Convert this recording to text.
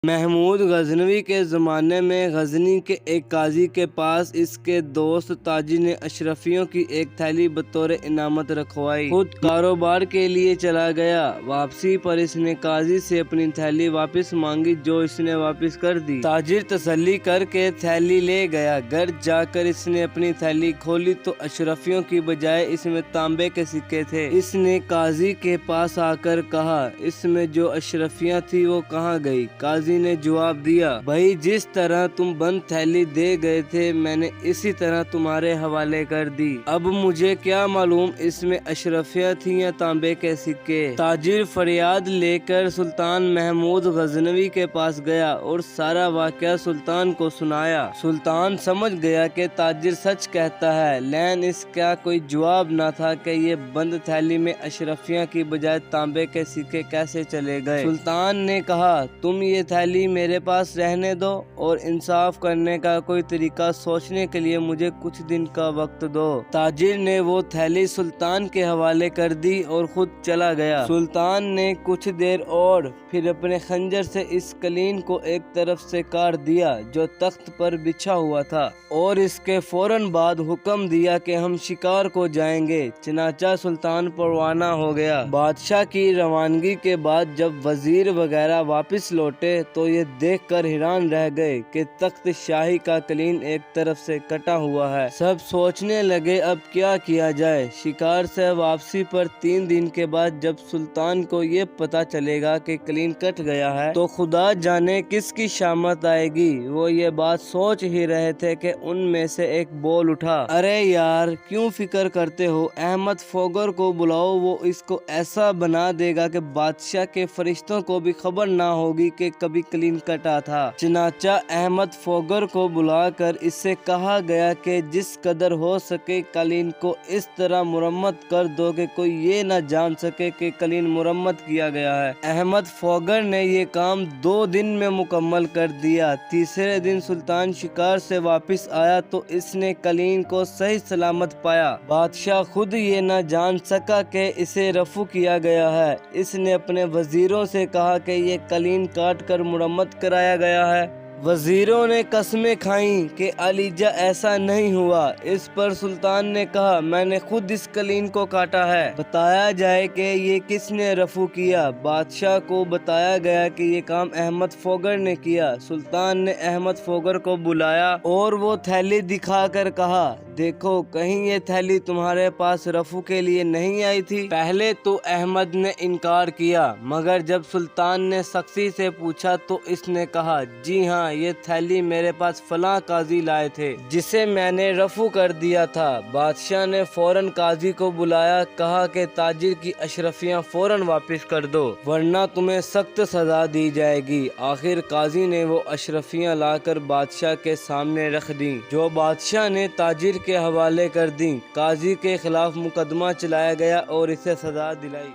محمود غزنوی کے زمانے میں غزنی کے ایک قاضی کے پاس اس کے دوست تاجر نے اشرفیوں کی ایک تھیلی بطور انعامت رکھوائی۔ خود کاروبار کے لیے چلا گیا۔ واپسی پر اس نے قاضی سے اپنی تھیلی واپس مانگی جو اس نے واپس کر دی۔ تاجر تسلی کر کے تھیلی لے گیا۔ گھر جا کر اس نے اپنی تھیلی کھولی تو اشرفیوں کی بجائے اس میں تانبے کے سکے تھے۔ اس نے قاضی کے پاس آ کر کہا اس میں جو اشرفیاں تھی وہ کہاں گئی؟ قاضی نے جواب دیا بھائی جس طرح تم بند تھیلی دے گئے تھے میں نے اسی طرح تمہارے حوالے کر دی۔ اب مجھے کیا معلوم اس میں اشرفیاں تھیں یا تانبے کے سکے۔ تاجر فریاد لے کر سلطان محمود غزنوی کے پاس گیا اور سارا واقعہ سلطان کو سنایا۔ سلطان سمجھ گیا کہ تاجر سچ کہتا ہے لیکن اس کا کوئی جواب نہ تھا کہ یہ بند تھیلی میں اشرفیاں کی بجائے تانبے کے سکے کیسے چلے گئے۔ سلطان نے کہا تم یہ تھیلی میرے پاس رہنے دو اور انصاف کرنے کا کوئی طریقہ سوچنے کے لیے مجھے کچھ دن کا وقت دو۔ تاجر نے وہ تھیلی سلطان کے حوالے کر دی اور خود چلا گیا۔ سلطان نے کچھ دیر اور پھر اپنے خنجر سے اس قلین کو ایک طرف سے کاٹ دیا جو تخت پر بچھا ہوا تھا اور اس کے فوراً بعد حکم دیا کہ ہم شکار کو جائیں گے۔ چنانچہ سلطان پروانہ ہو گیا۔ بادشاہ کی روانگی کے بعد جب وزیر وغیرہ واپس لوٹے تو یہ دیکھ کر حیران رہ گئے کہ تخت شاہی کا قلین ایک طرف سے کٹا ہوا ہے۔ سب سوچنے لگے اب کیا کیا جائے۔ شکار سے واپسی پر 3 دن کے بعد جب سلطان کو یہ پتا چلے گا کہ قلین کٹ گیا ہے تو خدا جانے کس کی شامت آئے گی۔ وہ یہ بات سوچ ہی رہے تھے کہ ان میں سے ایک بول اٹھا ارے یار کیوں فکر کرتے ہو، احمد فوگر کو بلاؤ، وہ اس کو ایسا بنا دے گا کہ بادشاہ کے فرشتوں کو بھی خبر نہ ہوگی کہ کبھی قلین کٹا تھا۔ چنانچہ احمد فوگر کو بلا کر اس سے کہا گیا کہ جس قدر ہو سکے قلین کو اس طرح مرمت کر دو کہ کوئی یہ نہ جان سکے کہ قلین مرمت کیا گیا ہے۔ احمد فوگر نے یہ کام 2 دن میں مکمل کر دیا۔ تیسرے دن سلطان شکار سے واپس آیا تو اس نے قلین کو صحیح سلامت پایا۔ بادشاہ خود یہ نہ جان سکا کہ اسے رفع کیا گیا ہے۔ اس نے اپنے وزیروں سے کہا کہ یہ قلین کاٹ کر مرمت کرایا گیا ہے۔ وزیروں نے قسمیں کھائیں کہ علیجا ایسا نہیں ہوا۔ اس پر سلطان نے کہا میں نے خود اس قلین کو کاٹا ہے، بتایا جائے کہ یہ کس نے رفع کیا۔ بادشاہ کو بتایا گیا کہ یہ کام احمد فوگر نے کیا۔ سلطان نے احمد فوگر کو بلایا اور وہ تھیلی دکھا کر کہا دیکھو کہیں یہ تھیلی تمہارے پاس رفع کے لیے نہیں آئی تھی؟ پہلے تو احمد نے انکار کیا مگر جب سلطان نے سختی سے پوچھا تو اس نے کہا جی ہاں یہ تھیلی میرے پاس فلاں قاضی لائے تھے جسے میں نے رفع کر دیا تھا۔ بادشاہ نے فوراً قاضی کو بلایا، کہا کہ تاجر کی اشرفیاں فوراً واپس کر دو ورنہ تمہیں سخت سزا دی جائے گی۔ آخر قاضی نے وہ اشرفیاں لا کر بادشاہ کے سامنے رکھ دیں جو بادشاہ نے تاجر کے حوالے کر دیں۔ قاضی کے خلاف مقدمہ چلایا گیا اور اسے سزا دلائی۔